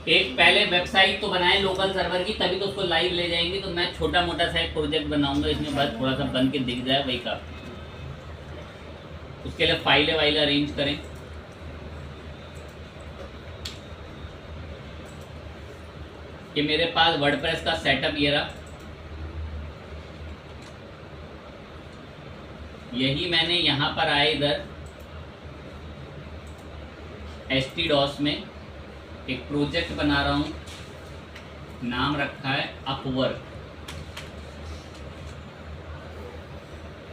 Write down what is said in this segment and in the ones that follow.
एक पहले वेबसाइट तो बनाए लोकल सर्वर की, तभी तो उसको लाइव ले जाएंगे। तो मैं छोटा मोटा सा एक प्रोजेक्ट बनाऊंगा इसमें, बस थोड़ा सा बन के दिख जाए वही का। उसके लिए फाइलें वाइलें अरेंज करें। कि मेरे पास वर्डप्रेस का सेटअप ये रहा, यही मैंने यहाँ पर आए इधर htdos में एक प्रोजेक्ट बना रहा हूँ, नाम रखा है अपवर्क।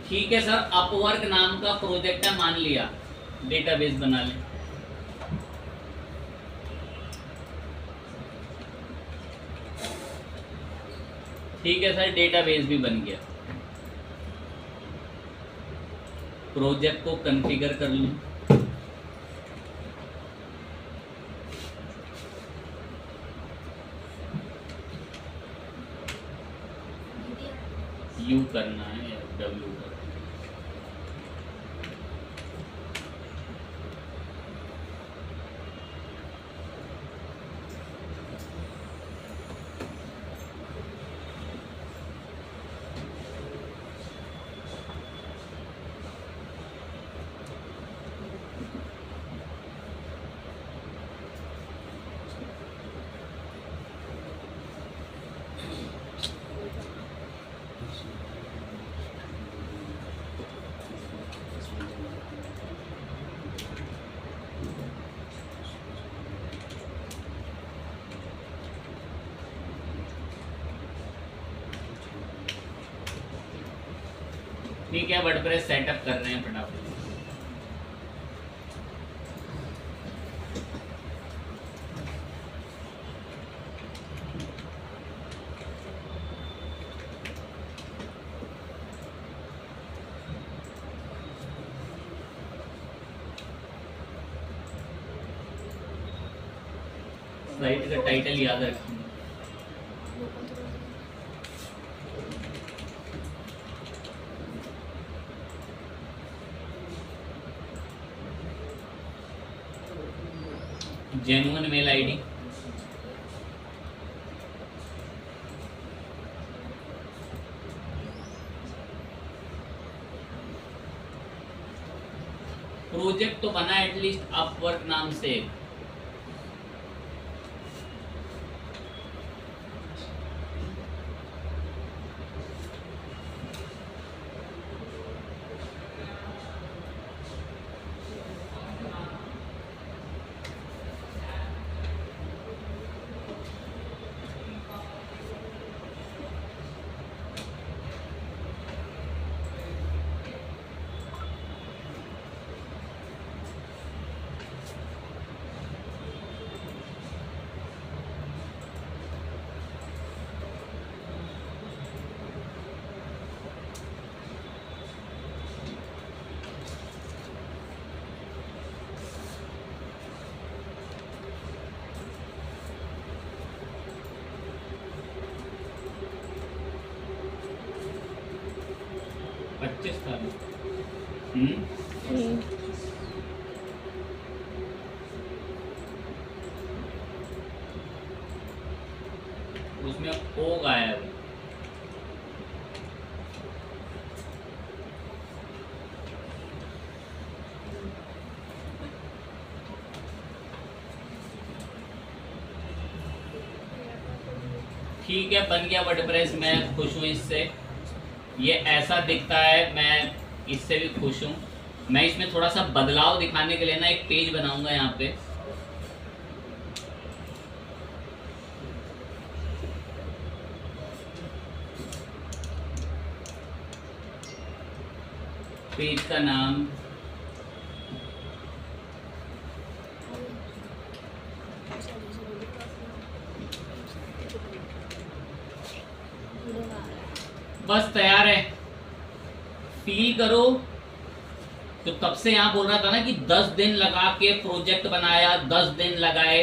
ठीक है सर, अपवर्क नाम का प्रोजेक्ट है, मान लिया, डेटाबेस बना ले। ठीक है सर, डेटाबेस भी बन गया। प्रोजेक्ट को कॉन्फ़िगर कर लूँ, यू करना है या डब्ल्यू करना है। ठीक है, वर्डप्रेस सेटअप कर रहे हैं फटाफट। साइट का टाइटल याद रखेंगे। जेन्युइन मेल आईडी, प्रोजेक्ट तो बना एटलीस्ट अपवर्क नाम से। उसमें ओ गायब है। ठीक है, बन गया वर्डप्रेस, मैं खुश हूँ इससे। ये ऐसा दिखता है, मैं इससे भी खुश हूँ। मैं इसमें थोड़ा सा बदलाव दिखाने के लिए ना एक पेज बनाऊंगा यहाँ पे। पेज का नाम बस तैयार है। फील करो, तो तब से यहाँ बोल रहा था ना कि 10 दिन लगा के प्रोजेक्ट बनाया, 10 दिन लगाए।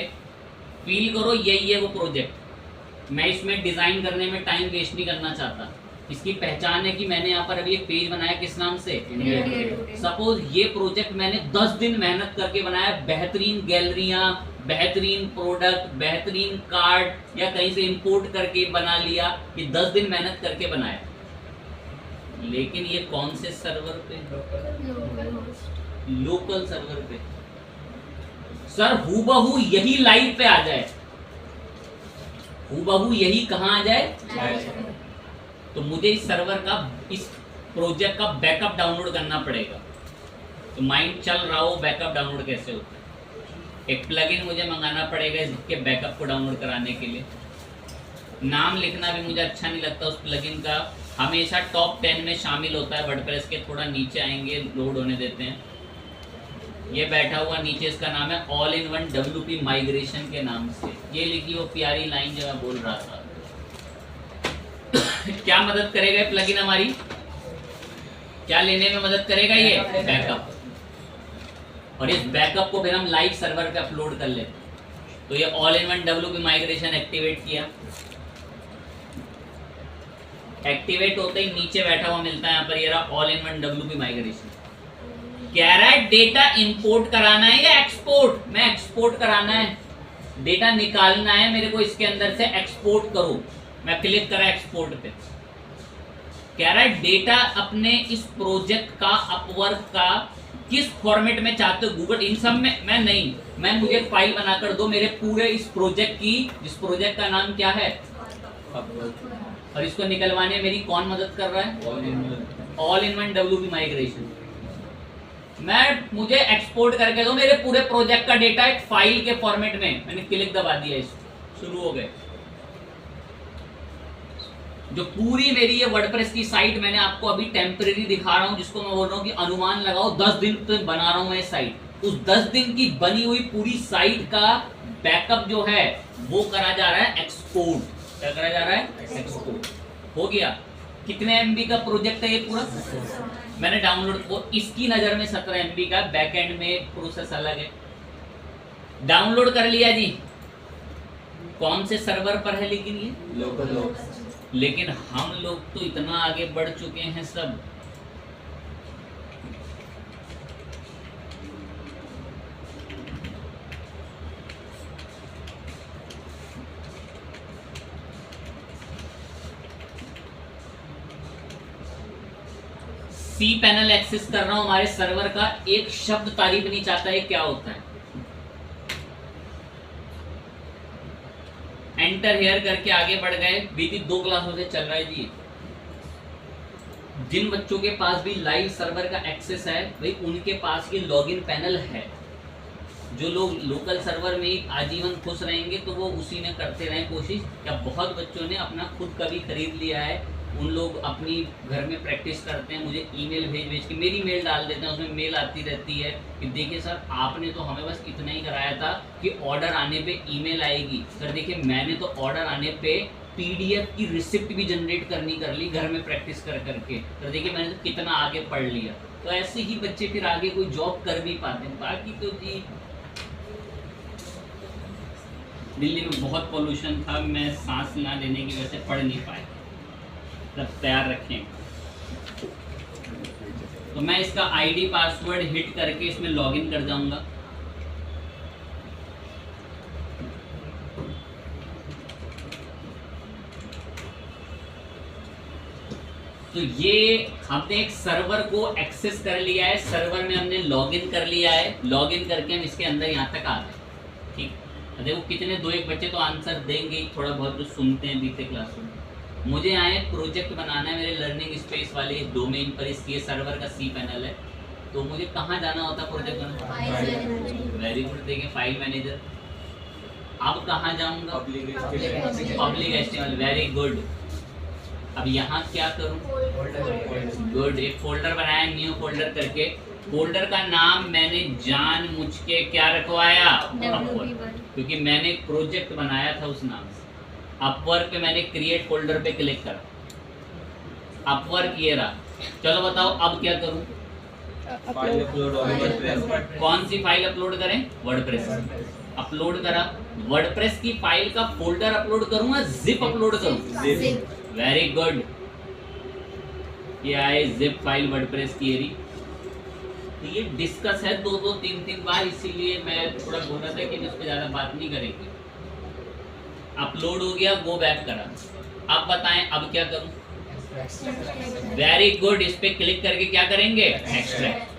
फील करो, यही है वो प्रोजेक्ट। मैं इसमें डिजाइन करने में टाइम वेस्ट नहीं करना चाहता। इसकी पहचान है कि मैंने यहाँ पर अभी एक पेज बनाया किस नाम से, इंडिया टुडे। सपोज ये प्रोजेक्ट मैंने 10 दिन मेहनत करके बनाया, बेहतरीन गैलरियां, बेहतरीन प्रोडक्ट, बेहतरीन कार्ड या कहीं से इंपोर्ट करके बना लिया, ये 10 दिन मेहनत करके बनाया, लेकिन ये कौन से सर्वर पे, लोकल सर्वर पे। सर हूबहू यही लाइव पे आ जाए, हूबहू यही कहाँ आ जाए, तो मुझे इस सर्वर का, इस प्रोजेक्ट का बैकअप डाउनलोड करना पड़ेगा। तो माइंड चल रहा हो बैकअप डाउनलोड कैसे होता है, एक प्लगइन मुझे मंगाना पड़ेगा इसके बैकअप को डाउनलोड कराने के लिए। नाम लिखना भी मुझे अच्छा नहीं लगता उस प्लगइन का, हमेशा टॉप 10 में शामिल होता है वर्डप्रेस के, थोड़ा नीचे आएंगे लोड होने देते हैं। ये बैठा हुआ नीचे, इसका नाम है all in one WP migration के नाम से। ये लिखी वो प्यारी लाइन जो मैं बोल रहा था। क्या मदद करेगा ये प्लगइन हमारी, क्या लेने में मदद करेगा ये, बैकअप। और इस बैकअप को फिर हम लाइव सर्वर पे अपलोड कर लेते हैं। तो ये all in one WP migration activate किया, एक्टिवेट होते ही नीचे बैठा हुआ मिलता है यहाँ पर, ये रहा all in one WP migration. कह रहा है डेटा इंपोर्ट कराना है या एक्सपोर्ट, मैं एक्सपोर्ट कराना है, डेटा निकालना है मेरे को, इसके अंदर से एक्सपोर्ट करो। मैं क्लिक करा एक्सपोर्ट पे, कह रहा है डेटा अपने इस प्रोजेक्ट का, अपवर्क का किस फॉर्मेट में चाहते हो, गूगल इन सब में मैं नहीं, मैं मुझे फाइल बनाकर दो मेरे पूरे इस प्रोजेक्ट की, जिस प्रोजेक्ट का नाम क्या है अपवर्क, और इसको निकलवाने में मेरी कौन मदद कर रहा है, all in one WP migration. मुझे एक्सपोर्ट करके दो मेरे पूरे प्रोजेक्ट का डेटा एक फाइल के फॉर्मेट में। मैंने क्लिक दबा दिया, इसको शुरू हो गए। जो पूरी मेरी ये वर्डप्रेस की साइट मैंने आपको अभी टेम्परेरी दिखा रहा हूं, जिसको मैं बोल रहा हूं कि अनुमान लगाओ 10 दिन पे बना रहा हूं मैं साइट, उस 10 दिन की बनी हुई पूरी साइट का बैकअप जो है वो करा जा रहा है एक्सपोर्ट। क्या करा जा रहा है, एक्सपोर्ट हो गया। कितने MB का प्रोजेक्ट है ये पूरा, मैंने डाउनलोड को, इसकी नजर में 17 MB का, बैक एंड में प्रोसेस अलग है। डाउनलोड कर लिया जी, कौन से सर्वर पर है, लेकिन ये लोकल। लेकिन हम लोग तो इतना आगे बढ़ चुके हैं सब, cPanel एक्सेस कर रहा हूं हमारे सर्वर का, एक शब्द तारीफ नहीं चाहता है, क्या होता है, एंटर हेयर करके आगे बढ़ गए। बीती 2 क्लासों से चल रहा है जी। जिन बच्चों के पास भी लाइव सर्वर का एक्सेस है भाई, उनके पास ये लॉगिन पैनल है। जो लोग लोकल सर्वर में ही आजीवन खुश रहेंगे तो वो उसी में करते रहें कोशिश। या बहुत बच्चों ने अपना खुद का भी खरीद लिया है, उन लोग अपनी घर में प्रैक्टिस करते हैं, मुझे ईमेल भेज के मेरी मेल डाल देते हैं, उसमें मेल आती रहती है कि देखिए सर आपने तो हमें बस इतना ही कराया था कि ऑर्डर आने पे ईमेल आएगी। सर देखिए मैंने तो ऑर्डर आने पे PDF की रिसिप्ट भी जनरेट करनी कर ली घर में प्रैक्टिस कर करके। सर देखिए मैंने तो कितना आगे पढ़ लिया। तो ऐसे ही बच्चे फिर आगे कोई जॉब कर भी पाते हैं। बाकी तो जी दिल्ली में बहुत पोल्यूशन था, मैं सांस ना लेने की वजह से पढ़ नहीं पाया। तब तैयार रखें। तो मैं इसका ID पासवर्ड हिट करके इसमें लॉगिन कर जाऊंगा। तो ये हमने एक सर्वर को एक्सेस कर लिया है, सर्वर में हमने लॉगिन कर लिया है। लॉगिन करके हम इसके अंदर यहाँ तक आ गए। ठीक, देखो कितने 2-1 बच्चे तो आंसर देंगे, थोड़ा बहुत जो सुनते हैं बीते क्लासों में। मुझे यहाँ एक प्रोजेक्ट बनाना है मेरे लर्निंग स्पेस वाले डोमेन पर, इसके सर्वर का cPanel है। तो मुझे कहाँ जाना होता है प्रोजेक्ट बनाना? वेरी गुड, देखिए फाइल मैनेजर। अब कहाँ जाऊँगा? Public HTML, very good. अब यहाँ क्या करूँ? गुड, एक फोल्डर बनाया न्यू फोल्डर करके। फोल्डर का नाम मैंने जानबूझ के क्या रखवाया? अपवर्क, क्योंकि मैंने एक प्रोजेक्ट बनाया था उस नाम से। अपवर्क पे मैंने क्रिएट फोल्डर पे क्लिक करा, अपवर्क ये रहा। चलो बताओ अब क्या करूं? File upload. कौन सी फाइल अपलोड करें? वर्डप्रेस। अपलोड करा, वर्डप्रेस की फाइल का फोल्डर अपलोड करूं या जिप अपलोड करूं? Very good. ये आए जिप फाइल वर्डप्रेस की एरी। तो ये डिस्कस है 2-2, 3-3 बार, इसीलिए मैं थोड़ा बोल रहा था कि इस पे ज़्यादा बात नहीं करेंगे। अपलोड हो गया, गो बैक करा। अब बताएं अब क्या करूं? वेरी गुड, इस पे क्लिक करके क्या करेंगे? एक्सट्रैक्ट।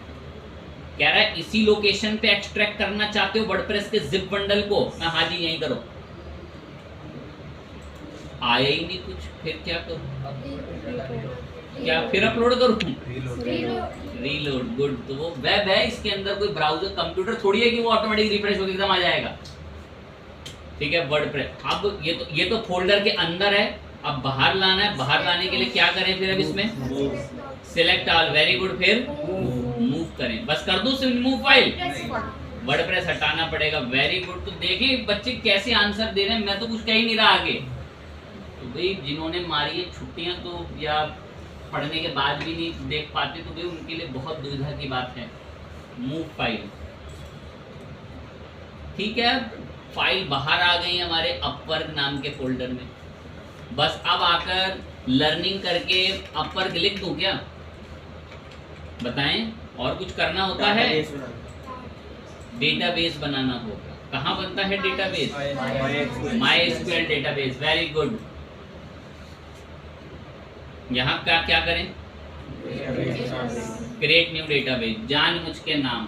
कह रहा है इसी लोकेशन पे एक्सट्रैक्ट करना चाहते हो वर्डप्रेस के जिप बंडल को? मैं हाँ जी यहीं करो। आया ही नहीं कुछ, फिर क्या करूं? क्या फिर अपलोड करूं? रीलोड। गुड। तो वो वेब है, इसके अंदर कोई ब्राउजर कंप्यूटर थोड़ी है कि वो ऑटोमेटिक रिफ्रेश होकर एकदम आ जाएगा। ठीक है, वर्डप्रेस। अब ये तो फोल्डर के अंदर है, अब बाहर लाना है। बाहर लाने के लिए क्या करें फिर? अब इसमें सिलेक्ट ऑल। वेरी गुड, फिर मूव करें। बस कर दूं सिर्फ मूव फाइल? वर्डप्रेस हटाना पड़ेगा। Very good. तो देखिए बच्चे कैसे आंसर दे रहे हैं, मैं तो कुछ कह ही नहीं रहा आगे। तो भाई जिन्होंने मारी है छुट्टियां, तो या पढ़ने के बाद भी नहीं देख पाते, तो भाई उनके लिए बहुत दुविधा की बात है। मूव फाइल, ठीक है। फाइल बाहर आ गई हमारे अपवर्क नाम के फोल्डर में। बस अब आकर लर्निंग करके अपवर्क लिख दूं क्या? बताएं, और कुछ करना होता है? डेटाबेस बनाना होगा। कहाँ बनता है database? MySQL database. Very good. यहाँ क्या करें? क्रिएट न्यू डेटाबेस, जानबूझ के नाम।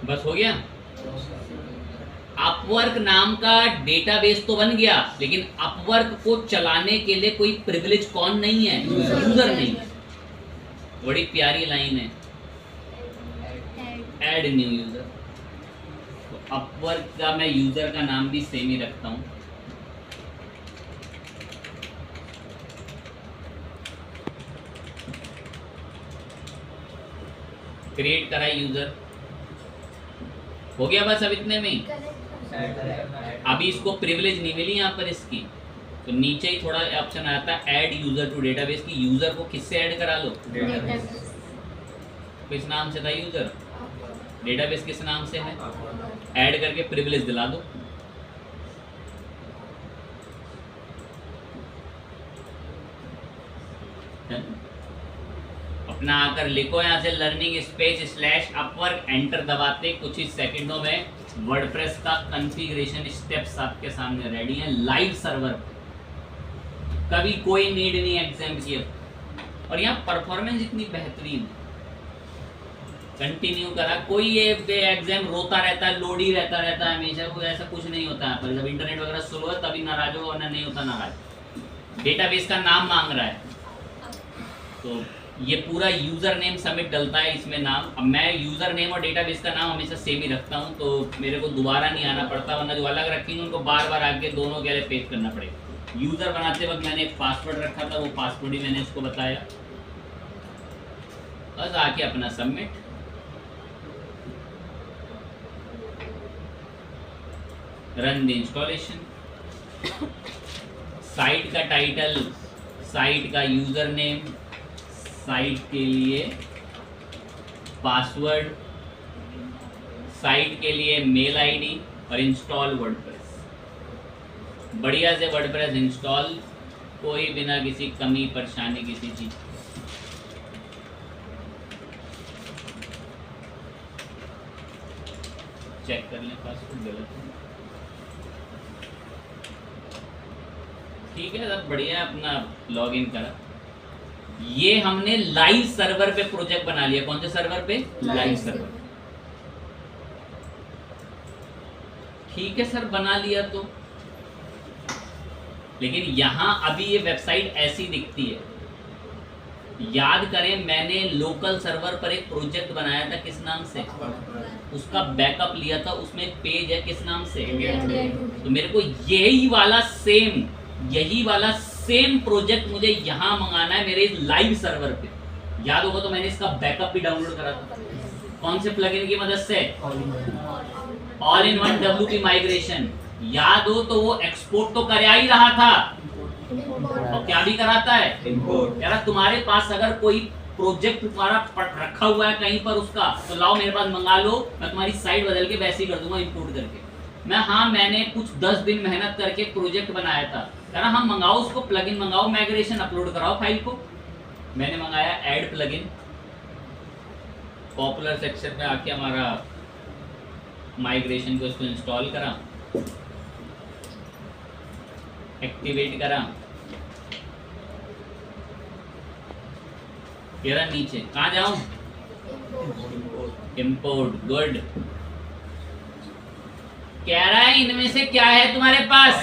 बस हो गया। अपवर्क नाम का डेटाबेस तो बन गया, लेकिन अपवर्क को चलाने के लिए कोई प्रिविलेज कौन नहीं है? यूजर नहीं है। बड़ी प्यारी लाइन है, ऐड न्यू यूजर। तो अपवर्क का मैं यूजर का नाम भी सेम ही रखता हूं। क्रिएट करा यूजर, हो गया। बस अब इतने में ही। अभी इसको प्रिविलेज नहीं मिली यहाँ पर इसकी, तो नीचे ही थोड़ा ऑप्शन आता है ऐड यूजर टू डेटाबेस की। यूजर को किससे ऐड करा लो? किस नाम से था यूजर? डेटाबेस किस नाम से है? ऐड करके प्रिविलेज दिला दो। अपना आकर लिखो यहाँ से लर्निंग स्पेस / अपवर्क, एंटर दबाते कुछ ही सेकंडों में वर्डप्रेस का कॉन्फ़िगरेशन स्टेप्स आपके सामने रेडी हैं लाइव सर्वर। कभी कोई नीड नहीं एग्जाम की। और यहाँ परफॉर्मेंस इतनी बेहतरीन, कंटिन्यू करा। कोई ये एग्जाम रोता रहता है, लोड ही रहता है हमेशा, वो ऐसा कुछ नहीं होता है। पर जब इंटरनेट वगैरह स्लो है तभी नाराज होगा, वरना नहीं होता नाराज। डेटाबेस का नाम मांग रहा है, तो ये पूरा यूजर नेम सबमिट डलता है इसमें नाम। अब मैं यूजर नेम और डेटाबेस का नाम हमेशा सेम ही रखता हूँ, तो मेरे को दोबारा नहीं आना पड़ता, वरना जो अलग रखेंगे उनको बार बार आके दोनों के लिए पेस्ट करना पड़ेगा। यूजर बनाते वक्त मैंने एक पासवर्ड रखा था, वो पासवर्ड ही मैंने इसको बताया। बस आके अपना submit. Run the installation. Site का टाइटल, साइट का यूजर नेम, साइट के लिए पासवर्ड, साइट के लिए मेल आईडी और इंस्टॉल वर्डप्रेस। बढ़िया से वर्डप्रेस इंस्टॉल, कोई बिना किसी कमी परेशानी किसी चीज। चेक कर लें पासवर्ड गलत है। ठीक है, सब बढ़िया। अपना लॉगिन करा। ये हमने लाइव सर्वर पे प्रोजेक्ट बना लिया। कौन से सर्वर पे? Live server. ठीक है सर, बना लिया तो, लेकिन यहां अभी ये वेबसाइट ऐसी दिखती है। याद करें मैंने लोकल सर्वर पर एक प्रोजेक्ट बनाया था, किस नाम से? उसका बैकअप लिया था, उसमें एक पेज है, किस नाम से? तो मेरे को यही वाला सेम प्रोजेक्ट मुझे यहाँ मंगाना है मेरे लाइव सर्वर पे। याद होगा तो मैंने इसका बैकअप भी डाउनलोड करा था। कौन से प्लगइन की मदद से? All in one WP migration. याद हो तो वो एक्सपोर्ट तो कर ही रहा था, और क्या भी कराता है? इंपोर्ट। यार तुम्हारे पास अगर कोई प्रोजेक्ट तुम्हारा रखा हुआ है कहीं पर उसका, तो लाओ मेरे पास मंगा लो, मैं तुम्हारी साइट बदल के वैसे ही कर दूंगा इंपोर्ट करके। मैंने कुछ 10 दिन मेहनत करके प्रोजेक्ट बनाया था। कह रहा हम मंगाओ उसको, प्लगइन मंगाओ, माइग्रेशन अपलोड कराओ फाइल को। मैंने मंगाया ऐड प्लगइन, पॉपुलर सेक्शन में आके हमारा माइग्रेशन को उसको इंस्टॉल करा, एक्टिवेट करा, तेरा नीचे कहाँ जाऊं, इंपोर्ट, गुड। कह रहा है इनमें से क्या है तुम्हारे पास,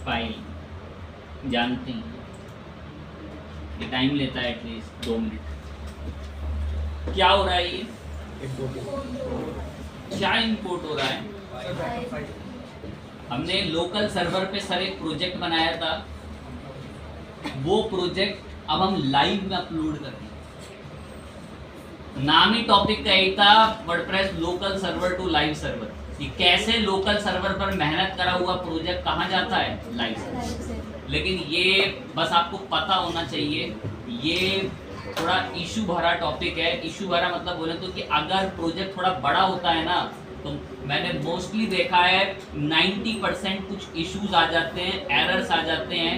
फाइल। जानते हैं ये टाइम लेता है एटलीस्ट 2 मिनट। क्या हो रहा है ये, क्या इंपोर्ट हो रहा है। हमने लोकल सर्वर पे सर एक प्रोजेक्ट बनाया था, वो प्रोजेक्ट अब हम लाइव में अपलोड कर रहे हैं। नाम ही टॉपिक का ही था, WordPress local server to live server. कि कैसे लोकल सर्वर पर मेहनत करा हुआ प्रोजेक्ट कहाँ जाता है, लाइव सर्वर। लेकिन ये बस आपको पता होना चाहिए, ये थोड़ा इशू भरा टॉपिक है। इशू भरा मतलब बोले तो कि अगर प्रोजेक्ट थोड़ा बड़ा होता है ना, तो मैंने मोस्टली देखा है 90% कुछ इश्यूज आ जाते हैं, एरर्स आ जाते हैं,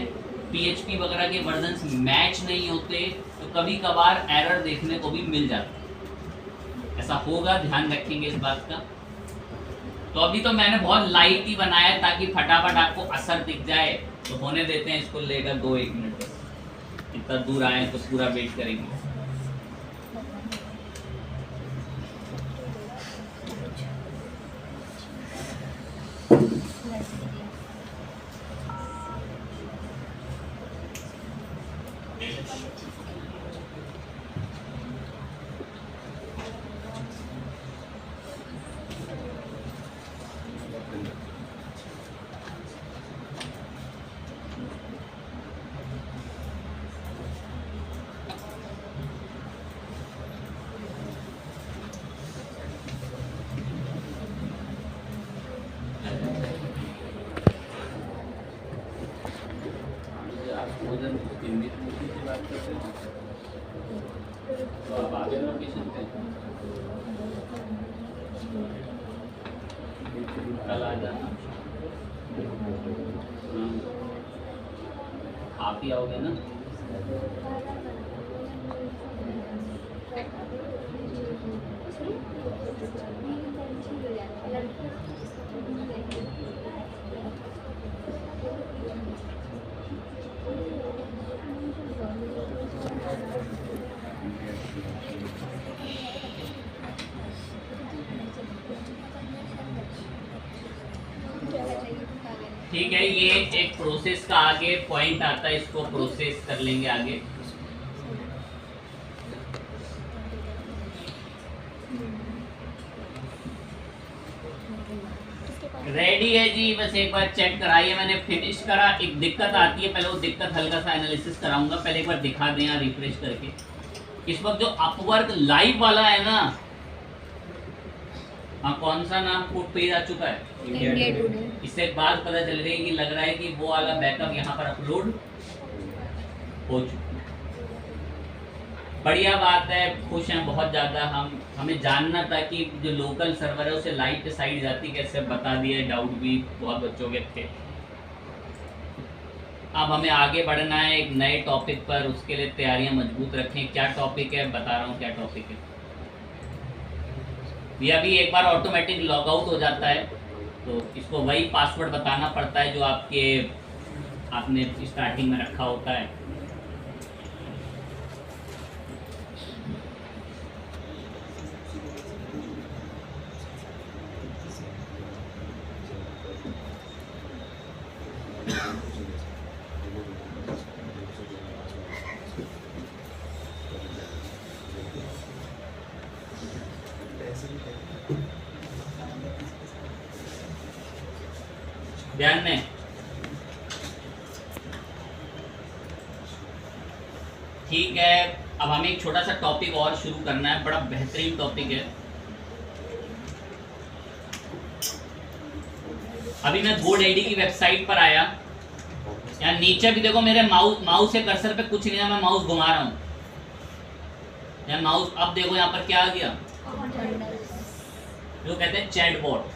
PHP वगैरह के वर्जन्स मैच नहीं होते, तो कभी कभार एरर देखने को भी मिल जाता है। ऐसा होगा, ध्यान रखेंगे इस बात का। तो अभी तो मैंने बहुत लाइट ही बनाया ताकि फटाफट आपको असर दिख जाए, तो होने देते हैं इसको, लेकर 2-1 मिनट बस। इतना दूर आए तो पूरा वेट करेंगे। कल आ जाना, आप ही आओगे ना। ठीक है, ये एक प्रोसेस का आगे पॉइंट आता है, इसको प्रोसेस कर लेंगे आगे। रेडी है जी, बस एक बार चेक कराइए। मैंने फिनिश करा। एक दिक्कत आती है, पहले वो दिक्कत हल्का सा एनालिसिस कराऊंगा। पहले एक बार दिखा दें यहाँ रिफ्रेश करके। इस वक्त जो अपवर्क लाइव वाला है ना, हाँ कौन सा नाम कोड पेज आ चुका है, इंडिया टुडे। इससे एक बात पता चल रही है कि लग रहा है कि वो वाला बैकअप यहाँ पर अपलोड हो चुका है। बढ़िया बात है, खुश हैं बहुत ज़्यादा। हमें जानना था कि जो लोकल सर्वर है उसे लाइव पे साइड जाती कैसे, बता दिया। डाउट भी बहुत बच्चों के थे। अब हमें आगे बढ़ना है एक नए टॉपिक पर, उसके लिए तैयारियां मजबूत रखें। क्या टॉपिक है बता रहा हूँ, क्या टॉपिक है। ये अभी एक बार ऑटोमेटिक लॉग आउट हो जाता है, तो इसको वही पासवर्ड बताना पड़ता है जो आपने स्टार्टिंग में रखा होता है। ध्यान में, ठीक है। अब हमें एक छोटा सा टॉपिक और शुरू करना है, बड़ा बेहतरीन टॉपिक है। अभी मैं GoDaddy की वेबसाइट पर आया, यहाँ नीचे भी देखो मेरे माउस से कर्सर पे कुछ नहीं है, मैं माउस घुमा रहा हूँ यहाँ माउस। अब देखो यहाँ पर क्या आ गया, जो कहते हैं चैटबॉट।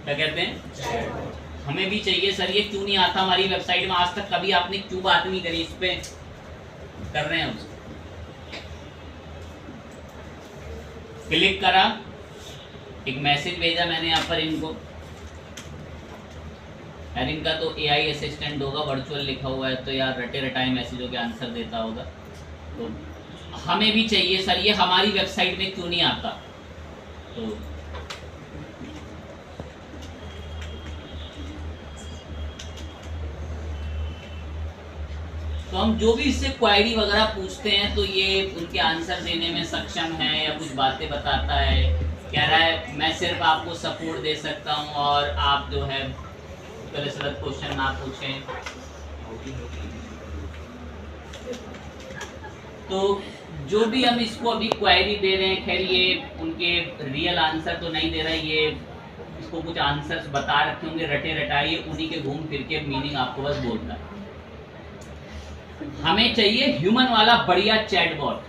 क्या कहते हैं? हमें भी चाहिए सर, ये क्यों नहीं आता हमारी वेबसाइट में? आज तक कभी आपने क्यों बात नहीं करी इस पे? कर रहे हैं उसको। क्लिक करा, एक मैसेज भेजा मैंने यहाँ पर इनको, यार इनका तो AI असिस्टेंट होगा, वर्चुअल लिखा हुआ है, तो यार रटे रटाए मैसेजों के आंसर देता होगा। तो हमें भी चाहिए सर, ये हमारी वेबसाइट में क्यों नहीं आता? तो हम जो भी इससे क्वेरी वगैरह पूछते हैं तो ये उनके आंसर देने में सक्षम है या कुछ बातें बताता है, कह रहा है मैं सिर्फ आपको सपोर्ट दे सकता हूँ और आप जो है गलत क्वेश्चन ना पूछें। तो जो भी हम इसको अभी क्वेरी दे रहे हैं, खैर ये उनके रियल आंसर तो नहीं दे रहा है, ये इसको कुछ आंसर्स बता रखे होंगे रटे रटाए, उन्हीं के घूम फिर के मीनिंग आपको बस बोलता है। हमें चाहिए ह्यूमन वाला बढ़िया चैटबॉट।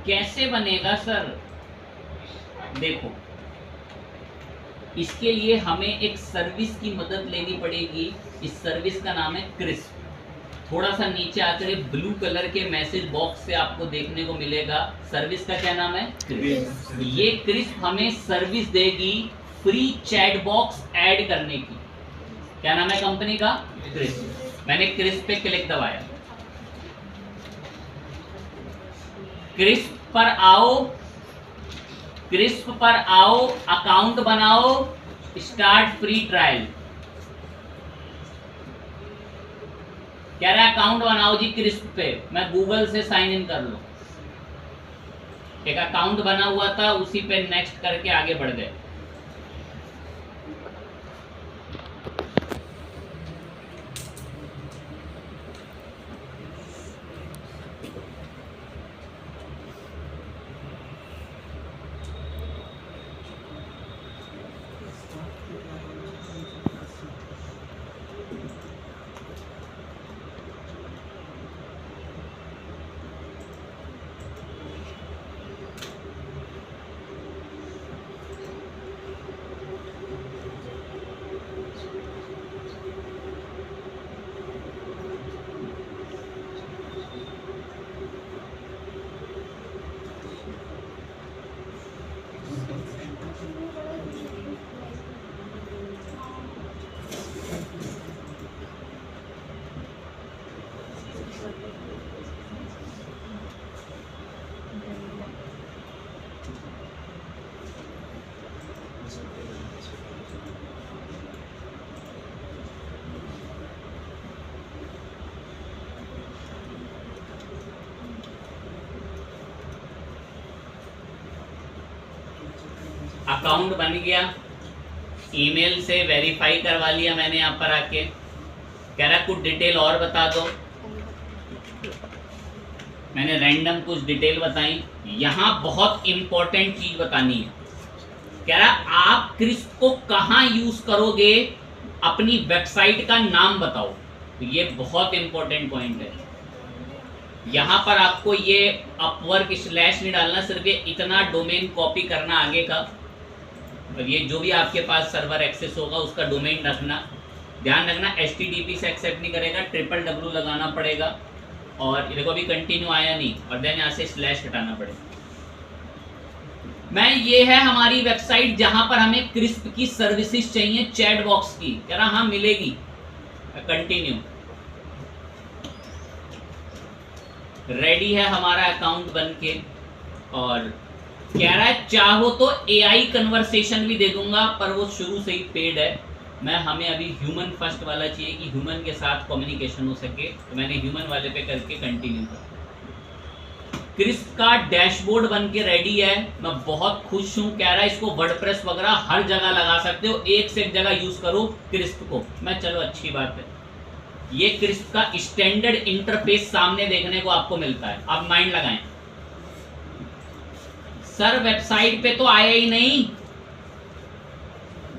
कैसे बनेगा सर? देखो, इसके लिए हमें एक सर्विस की मदद लेनी पड़ेगी। इस सर्विस का नाम है क्रिस्प। थोड़ा सा नीचे आकर ब्लू कलर के मैसेज बॉक्स से आपको देखने को मिलेगा, सर्विस का क्या नाम है? क्रिस्प। ये क्रिस्प हमें सर्विस देगी फ्री चैट बॉक्स ऐड करने की। क्या नाम है कंपनी का? क्रिस्प। मैंने क्रिस्प पे क्लिक दबाया, क्रिस्प पर आओ, क्रिस्प पर आओ, अकाउंट बनाओ, स्टार्ट फ्री ट्रायल। कह रहा है अकाउंट बनाओ जी क्रिस्प पे, मैं गूगल से साइन इन कर लो। एक अकाउंट बना हुआ था, उसी पे नेक्स्ट करके आगे बढ़ गए। अकाउंट बन गया, ईमेल से वेरीफाई करवा लिया मैंने यहाँ पर आके। कह रहा कुछ डिटेल और बता दो, मैंने रैंडम कुछ डिटेल बताई। यहाँ बहुत इंपॉर्टेंट चीज बतानी है। कह रहा आप क्रिस्प को कहाँ यूज करोगे, अपनी वेबसाइट का नाम बताओ। तो ये बहुत इंपॉर्टेंट पॉइंट है। यहाँ पर आपको ये अपवर्क स्लैश नहीं डालना, सिर्फ ये इतना डोमेन कॉपी करना आगे का, और ये जो भी आपके पास सर्वर एक्सेस होगा उसका डोमेन रखना। ध्यान रखना HTTP से एक्सेप्ट नहीं करेगा, www लगाना पड़ेगा। और देखो अभी कंटिन्यू आया नहीं, और देन यहाँ से स्लैश हटाना पड़ेगा। मैं ये है हमारी वेबसाइट जहां पर हमें क्रिस्प की सर्विसेज चाहिए चैट बॉक्स की। कह रहा हाँ मिलेगी, कंटिन्यू। रेडी है हमारा अकाउंट बन के, और कह रहा है चाहो तो AI कन्वर्सेशन भी दे दूंगा, पर वो शुरू से ही पेड है। हमें अभी ह्यूमन फर्स्ट वाला चाहिए कि ह्यूमन के साथ कम्युनिकेशन हो सके, तो मैंने ह्यूमन वाले पे करके कंटिन्यू कर। क्रिस्प का डैशबोर्ड बन के रेडी है, मैं बहुत खुश हूँ। कह रहा है इसको वर्डप्रेस वगैरह हर जगह लगा सकते हो, एक से एक जगह यूज करो क्रिस्प को। मैं चलो अच्छी बात है। ये क्रिस्प का स्टैंडर्ड इंटरफेस सामने देखने को आपको मिलता है। अब माइंड लगाएं, सर वेबसाइट पे तो आया ही नहीं,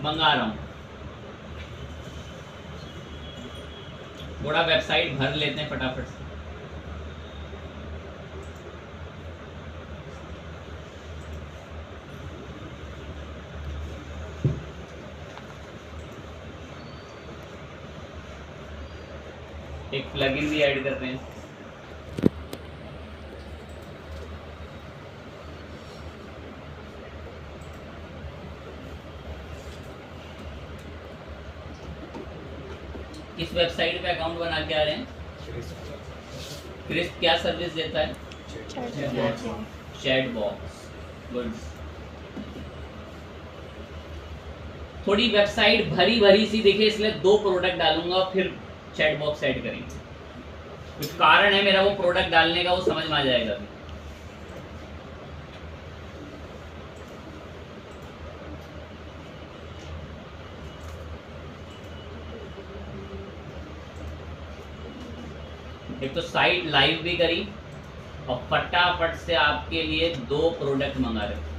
मंगा रहा हूं। थोड़ा वेबसाइट भर लेते हैं फटाफट से। एक प्लगइन भी ऐड कर रहे हैं। किस वेबसाइट पे अकाउंट बना के आ रहे हैं? क्रिस्प क्या सर्विस देता है? Chat box. गुड। थोड़ी वेबसाइट भरी भरी सी दिखे इसलिए 2 प्रोडक्ट डालूंगा, फिर चैट बॉक्स ऐड करेंगे। कुछ कारण है मेरा वो प्रोडक्ट डालने का, वो समझ में आ जाएगा। एक तो साइट लाइव भी करी और फटाफट से आपके लिए 2 प्रोडक्ट मंगा रहे।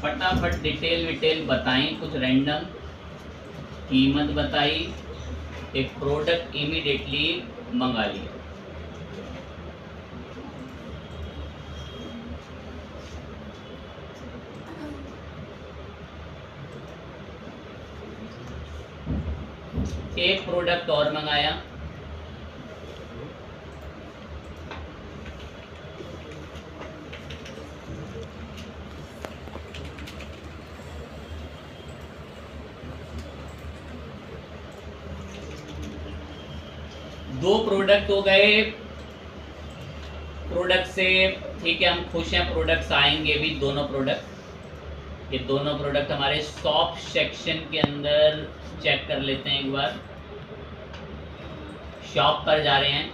फटाफट डिटेल बताएं, कुछ रैंडम कीमत बताई, एक प्रोडक्ट इमीडिएटली मंगा लिया। एक प्रोडक्ट और मंगाया, दो प्रोडक्ट हो गए। प्रोडक्ट से ठीक है, हम खुश हैं, प्रोडक्ट्स आएंगे भी दोनों प्रोडक्ट। ये दोनों प्रोडक्ट हमारे शॉप सेक्शन के अंदर चेक कर लेते हैं एक बार। शॉप पर जा रहे हैं,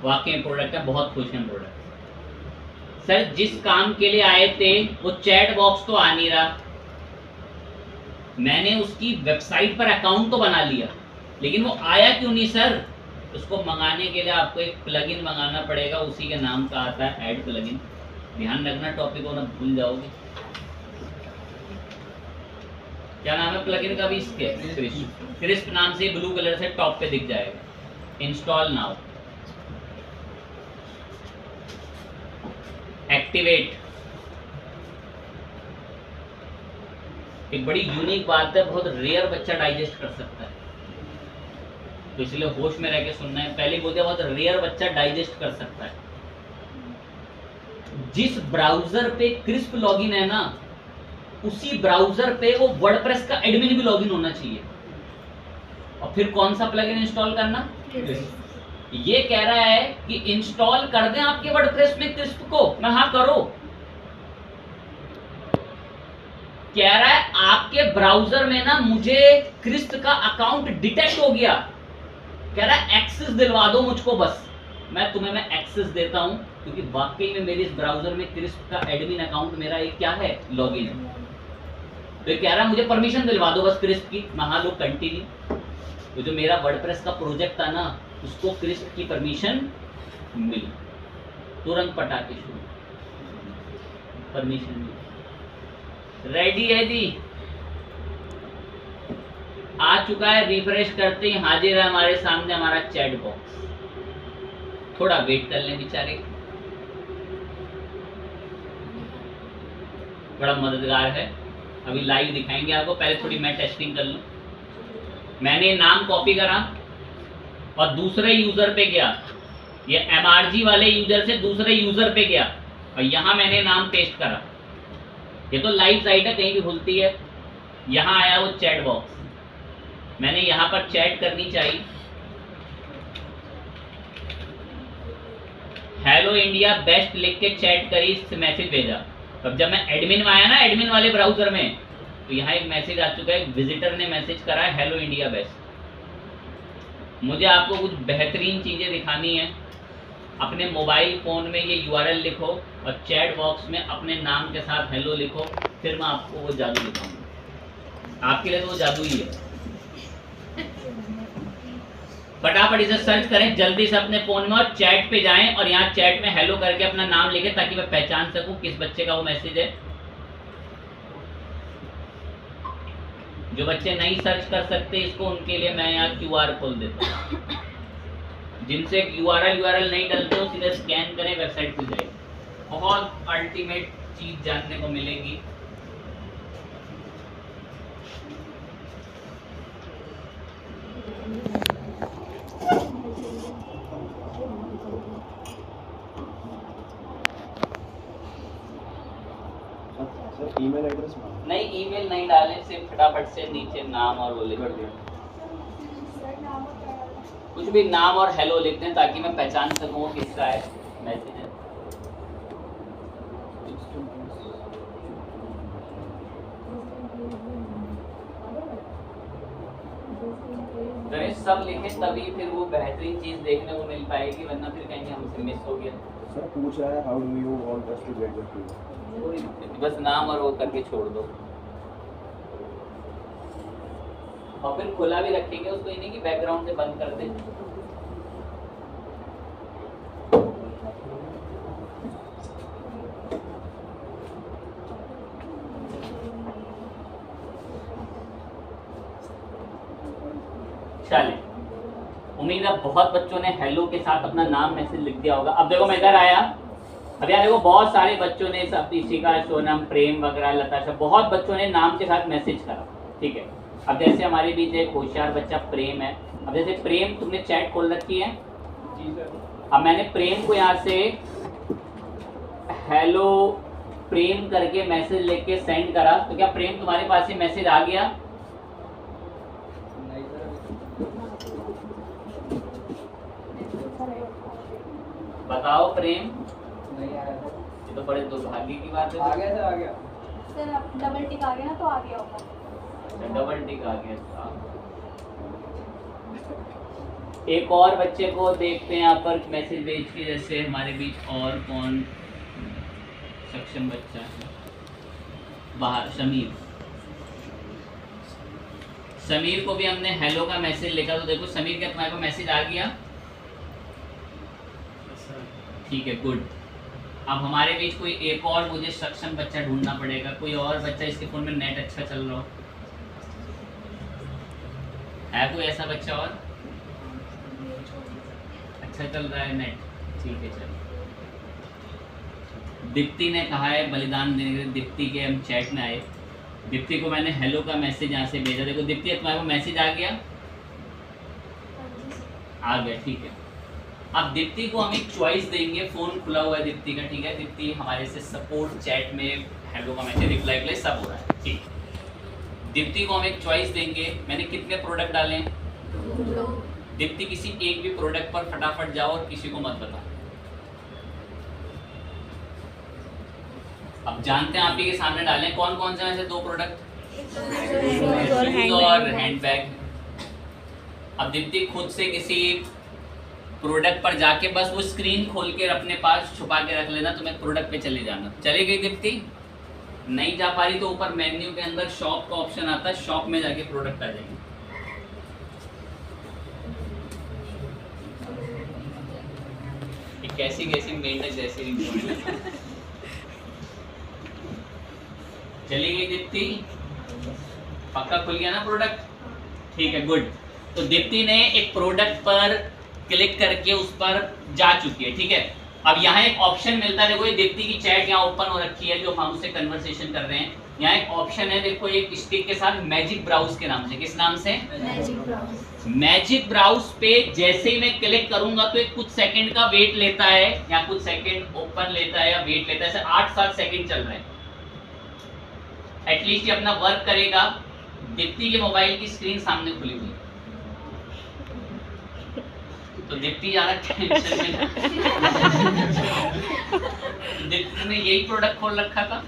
वाकई प्रोडक्ट है, बहुत खुश हैं प्रोडक्ट। सर जिस काम के लिए आए थे वो चैट बॉक्स तो आ नहीं रहा, मैंने उसकी वेबसाइट पर अकाउंट तो बना लिया, लेकिन वो आया क्यों नहीं सर? उसको मंगाने के लिए आपको एक प्लगइन मंगाना पड़ेगा, उसी के नाम का आता है ऐड प्लगइन। ध्यान रखना टॉपिक को ना भूल जाओगे। क्या नाम है प्लगइन का भी? इसके क्रिस्प नाम से ब्लू कलर से टॉप पे दिख जाएगा। Install now, activate. एक बड़ी यूनिक बात है, बहुत रेयर बच्चा डाइजेस्ट कर सकता है, तो इसलिए होश में रह के सुनना है। पहले बोलते बहुत रेयर बच्चा डाइजेस्ट कर सकता है। जिस ब्राउजर पे क्रिस्प लॉगिन है ना, उसी ब्राउजर पे वो वर्डप्रेस का एडमिन भी लॉगिन होना चाहिए। और फिर कौन सा प्लगइन इंस्टॉल करना? ये कह रहा है कि इंस्टॉल कर दें आपके वर्डप्रेस में क्रिस्प को। मैं हाँ करो। कह रहा है आपके ब्राउजर में ना मुझे क्रिस्प का अकाउंट डिटेक्ट हो गया, कह रहा है एक्सेस दिलवा दो मुझको बस। मैं एक्सेस देता हूं, क्योंकि वाकई में मेरे इस ब्राउजर में क्रिस्प का एडमिन अकाउंट मेरा एक क्या है, लॉगिन है। तो ये कह रहा है मुझे परमिशन दिलवा दो बस क्रिस्प की। मैं हाँ लो कंटिन्यू। तो जो मेरा वर्डप्रेस का प्रोजेक्ट था ना, उसको क्रिस्प की परमिशन मिली, तुरंत पटाके शुरू, परमिशन मिली। रेडी है जी, आ चुका है। रिफ्रेश करते ही हाजिर है हमारे सामने हमारा चैट बॉक्स। थोड़ा वेट कर लें बेचारे, बड़ा मददगार है। अभी लाइव दिखाएंगे आपको, पहले थोड़ी मैं टेस्टिंग कर लूं। मैंने नाम कॉपी करा और दूसरे यूजर पे गया, ये MRG वाले यूजर से दूसरे यूजर पे गया और यहां मैंने नाम पेस्ट करा। ये तो लाइव साइट है, कहीं भी खुलती है। यहां आया वो चैट बॉक्स, मैंने यहां पर चैट करनी चाहिए, हेलो इंडिया बेस्ट लिख के चैट करी, मैसेज भेजा। अब जब मैं एडमिन में आया ना, एडमिन वाले ब्राउजर में, तो यहाँ एक मैसेज आ चुका है, विजिटर ने मैसेज करा है हेलो इंडिया बेस्ट। मुझे आपको कुछ बेहतरीन चीजें दिखानी है। अपने मोबाइल फोन में ये URL लिखो और चैट बॉक्स में अपने नाम के साथ हेलो लिखो, फिर मैं आपको वो जादू दिखाऊंगा। आपके लिए तो वो जादू ही है। फटाफट इसे सर्च करें जल्दी से अपने फोन में और चैट पे जाएं और यहाँ चैट में हेलो करके अपना नाम लिखें, ताकि मैं पहचान सकूं किस बच्चे का वो मैसेज है। जो बच्चे नहीं सर्च कर सकते इसको, उनके लिए मैं यहाँ QR खोल देता हूँ। जिनसे URL नहीं डलते हो सीधे स्कैन करें, वेबसाइट खुल जाएगी। बहुत अल्टीमेट चीज जानने को मिलेगी। ईमेल एड्रेस नहीं, ईमेल नहीं डालें, सिर्फ फटाफट से नीचे नाम और वो लिख दिया, कुछ भी नाम और हेलो लिख दें ताकि मैं पहचान सकूं वो किसका है मैसेज है। अगर सब लिखे तभी फिर वो बेहतरीन चीज देखने को मिल पाएगी, वरना फिर कहेंगे हमसे मिस हो गया। सर पूछ रहा है how do you want us to get the feed. बस नाम और वो करके छोड़ दो, और फिर खुला भी रखेंगे उसको, ये नहीं कि बैकग्राउंड से बंद कर दें। चलें, उम्मीद है बहुत बच्चों ने हेलो के साथ अपना नाम मैसेज लिख दिया होगा। अब देखो मैं इधर आया, अब यार देखो बहुत सारे बच्चों ने सब, इशिका, सोनम, प्रेम वगैरह, लताशा, बहुत बच्चों ने नाम के साथ मैसेज करा, ठीक है। अब जैसे हमारे बीच एक होशियार बच्चा प्रेम है, अब जैसे प्रेम तुमने चैट खोल रखी है, अब मैंने प्रेम को यहाँ से हेलो प्रेम करके मैसेज लिख के सेंड करा, तो क्या प्रेम तुम्हारे पास ही मैसेज आ गया? बताओ प्रेम। नहीं आया था। ये तो बड़े दुर्भाग्य की बात है। आ गया सर, आ गया सर, अब डबल टिक आ गया ना तो आ गया होगा। अच्छा, डबल टिक आ गया था। एक और बच्चे को देखते हैं यहाँ पर मैसेज भेज के, जैसे हमारे बीच और कौन सक्षम बच्चा है बाहर, समीर को भी हमने हेलो का मैसेज लिखा, तो देखो समीर क्या तुम्हारे को मैसेज आ गया? ठीक है, गुड। अब हमारे बीच कोई एक और मुझे सक्षम बच्चा ढूंढना पड़ेगा, कोई और बच्चा इसके फोन में नेट अच्छा चल रहा हो, है कोई ऐसा बच्चा और अच्छा चल रहा है नेट? ठीक है, चलो। दीप्ति ने कहा है बलिदान देने के लिए, दीप्ति के हम चैट में आए, दीप्ति को मैंने हेलो का मैसेज यहाँ से भेजा। देखो दीप्ति तुम्हारे को मैसेज आ गया? आ गया, ठीक है। अब दीप्ति को हम एक चॉइस देंगे, फोन खुला हुआ है दीप्ति का, ठीक है। दीप्ति हमारे से सपोर्ट चैट में हेलो का मैसेज रिप्लाई सब हो रहा है, ठीक। दीप्ति को हम एक चॉइस देंगे, मैंने कितने प्रोडक्ट डाले हैं? दीप्ति किसी एक भी प्रोडक्ट पर फटाफट जाओ और किसी को मत बताओ। अब जानते हैं आप ही के सामने डालें कौन कौन से ऐसे दो प्रोडक्ट, शूज और हैंडबैग। अब दीप्ति खुद से किसी प्रोडक्ट पर जाके बस वो स्क्रीन खोल के अपने पास छुपा के रख लेना, तुम्हें प्रोडक्ट पे चले जाना। चली गई दीप्ति? नहीं जा पा रही तो ऊपर मेन्यू के अंदर शॉप का ऑप्शन आता है, शॉप में जाके प्रोडक्ट आ जाएंगे। कैसी कैसी मेंढक जैसी चली गई दीप्ति? पक्का खुल गया ना प्रोडक्ट? ठीक है, गुड। तो दीप्ति ने एक प्रोडक्ट पर क्लिक करके उस पर जा चुकी है, ठीक है। अब यहाँ एक ऑप्शन मिलता है, देखो ये दीप्ति की चैट यहाँ ओपन हो रखी है जो हम उससे कन्वर्सेशन कर रहे हैं। यहाँ एक ऑप्शन है, देखो एक स्टिक के साथ मैजिक ब्राउज के नाम से। किस नाम से? Magic browse. मैजिक ब्राउज पे जैसे ही मैं क्लिक करूंगा तो एक कुछ सेकंड का वेट लेता है, या कुछ सेकंड ओपन लेता है या वेट लेता है, ऐसे 8-7 सेकंड चल रहे हैं। एटलीस्ट ये अपना वर्क करेगा। दीप्ति के मोबाइल की स्क्रीन सामने खुली हुई है, तो दीप्ति ज्यादा टेंशन में दीप्ति ने यही प्रोडक्ट खोल रखा था,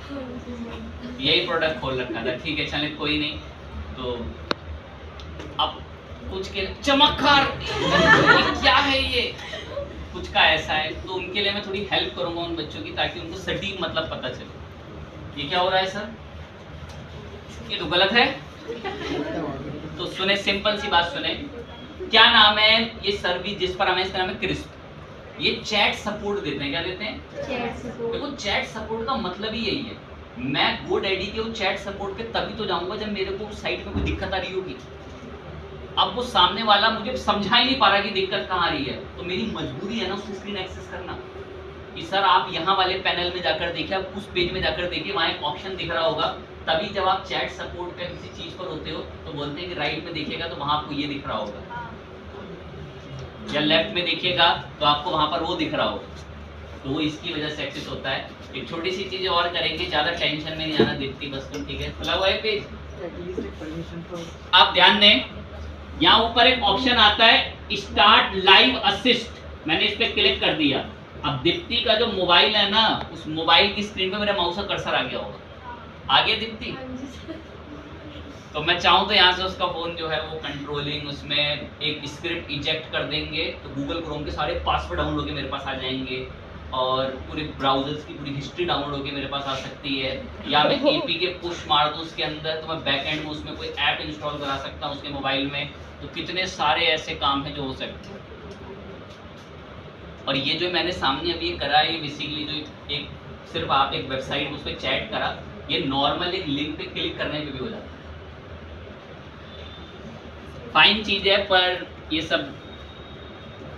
यही प्रोडक्ट खोल रखा था, ठीक है। चले कोई नहीं। तो अब कुछ के चमत्कार क्या है ये, कुछ का ऐसा है, तो उनके लिए मैं थोड़ी हेल्प करूंगा उन बच्चों की, ताकि उनको सटीक मतलब पता चले। ये क्या हो रहा है सर? ये तो गलत है। तो सुने, सिंपल सी बात सुने, क्या नाम है ये सर्विस जिस पर हमें, इसका नाम है क्रिस्प। ये चैट सपोर्ट देते हैं। क्या देते हैं? Chat support. देखो चैट सपोर्ट का मतलब ही यही है, मैं GoDaddy के वो चैट सपोर्ट पे तभी तो जाऊंगा जब मेरे को साइट में कोई दिक्कत आ रही होगी। अब वो सामने वाला मुझे समझा ही नहीं पा रहा कि दिक्कत कहाँ आ रही है, तो मेरी मजबूरी है ना उसकी स्क्रीन एक्सेस करना कि सर आप यहाँ वाले पैनल में जाकर देखिए, आप उस पेज में जाकर देखिए, वहाँ एक ऑप्शन दिख रहा होगा। तभी जब आप चैट सपोर्ट पे किसी चीज़ पर होते हो तो बोलते हैं कि राइट में देखिएगा तो वहाँ आपको ये दिख रहा होगा, या लेफ्ट में देखिएगा तो आपको वहाँ पर वो दिख रहा होगा। तो वो इसकी वजह से एक्सेस होता है। एक छोटी सी चीज़ें और करेंगे, ज़्यादा टेंशन में नहीं आना, दिखती बस तुम ठीक है। खुला हुआ है पेज, आप ध्यान दें, यहाँ ऊपर एक ऑप्शन आता है स्टार्ट लाइव असिस्ट, मैंने इस पर क्लिक कर दिया। अब दीप्ति का जो मोबाइल है ना, उस मोबाइल की स्क्रीन पे मेरे माउस का कर्सर आ गया होगा, आगे दीप्ति। तो मैं चाहूँ तो यहाँ से उसका फ़ोन जो है वो कंट्रोलिंग, उसमें एक स्क्रिप्ट इजेक्ट कर देंगे तो गूगल क्रोम के सारे पासवर्ड डाउनलोड होकर मेरे पास आ जाएंगे और पूरे ब्राउजर्स की पूरी हिस्ट्री डाउनलोड होकर मेरे पास आ सकती है। या मैं APK पुश मार दूँ उसके अंदर तो मैं बैक एंड में उसमें कोई ऐप इंस्टॉल करा सकता हूँ उसके मोबाइल में। तो कितने सारे ऐसे काम हैं जो हो सकते हैं। और ये जो मैंने सामने अभी करा है, ये बेसिकली जो एक सिर्फ आप एक वेबसाइट उस पर चैट करा, ये नॉर्मल एक लिंक पे क्लिक करने पे भी हो जाता है। फाइन चीज़ है पर ये सब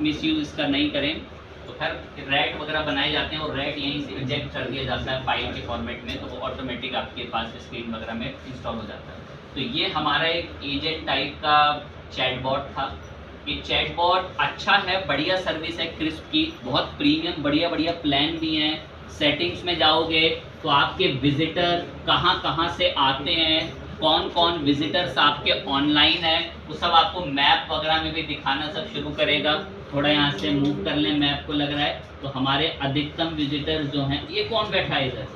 मिसयूज इसका नहीं करें। तो खैर रैट वगैरह बनाए जाते हैं और रैट यहीं से रिजेक्ट कर दिया जाता है फाइल के फॉर्मेट में, तो वो ऑटोमेटिक आपके पास स्क्रीन वगैरह में इंस्टॉल हो जाता है। तो ये हमारा एक एजेंट टाइप का चैटबॉट था। ये चैटबॉट अच्छा है, बढ़िया सर्विस है क्रिस्प की, बहुत प्रीमियम बढ़िया बढ़िया प्लान भी हैं। सेटिंग्स में जाओगे तो आपके विजिटर कहाँ कहाँ से आते हैं, कौन कौन विजिटर्स आपके ऑनलाइन है, वो सब आपको मैप वगैरह में भी दिखाना सब शुरू करेगा। थोड़ा यहाँ से मूव कर लें, मैप को लग रहा है तो हमारे अधिकतम विजिटर्स जो हैं, ये कौन बैठा है इधर,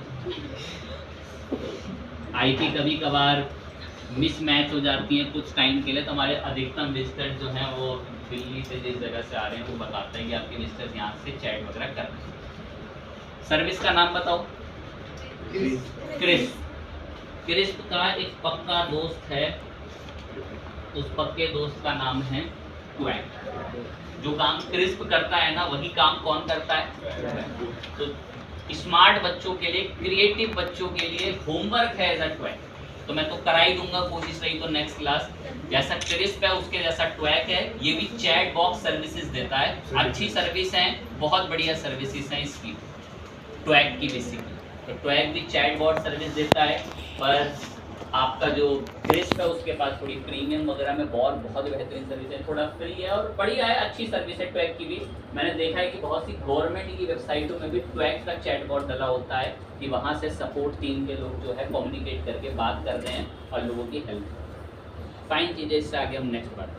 IP कभी कभार मिसमैच हो जाती है कुछ टाइम के लिए, तो हमारे अधिकतम विजिटर्स जो हैं वो दिल्ली से जिस जगह से आ रहे हैं वो बताता है कि आपके विजिटर्स यहाँ से चैट वगैरह कर रहे हैं। सर्विस का नाम बताओ, क्रिस्प। क्रिस्प का एक पक्का दोस्त है, उस पक्के दोस्त का नाम है ट्वैक। जो काम क्रिस्प करता है ना, वही काम कौन करता है? तो स्मार्ट बच्चों के लिए, क्रिएटिव बच्चों के लिए होमवर्क है एज अ ट्वैक। तो मैं तो करा ही दूंगा, कोशिश रही तो नेक्स्ट क्लास। जैसा क्रिस्प है उसके जैसा ट्वैक है, ये भी चैट बॉक्स सर्विसेज देता है। अच्छी सर्विस है, बहुत बढ़िया सर्विसेज हैं इसकी, ट्वैक की बेसिकली। तो ट्वैक भी चैट बॉट सर्विस देता है, पर आपका जो क्रिस्प है उसके पास थोड़ी प्रीमियम वगैरह में बहुत बेहतरीन सर्विस है, थोड़ा फ्री है और बढ़िया है, अच्छी सर्विस है ट्वैक की भी। मैंने देखा है कि बहुत सी गवर्नमेंट की वेबसाइटों में भी ट्वैक का चैट बॉट डला होता है कि वहाँ से सपोर्ट टीम के लोग जो है कम्युनिकेट करके बात कर रहे हैं और लोगों की हेल्प। फाइन चीज़ें, इससे आगे हम नेक्स्ट बात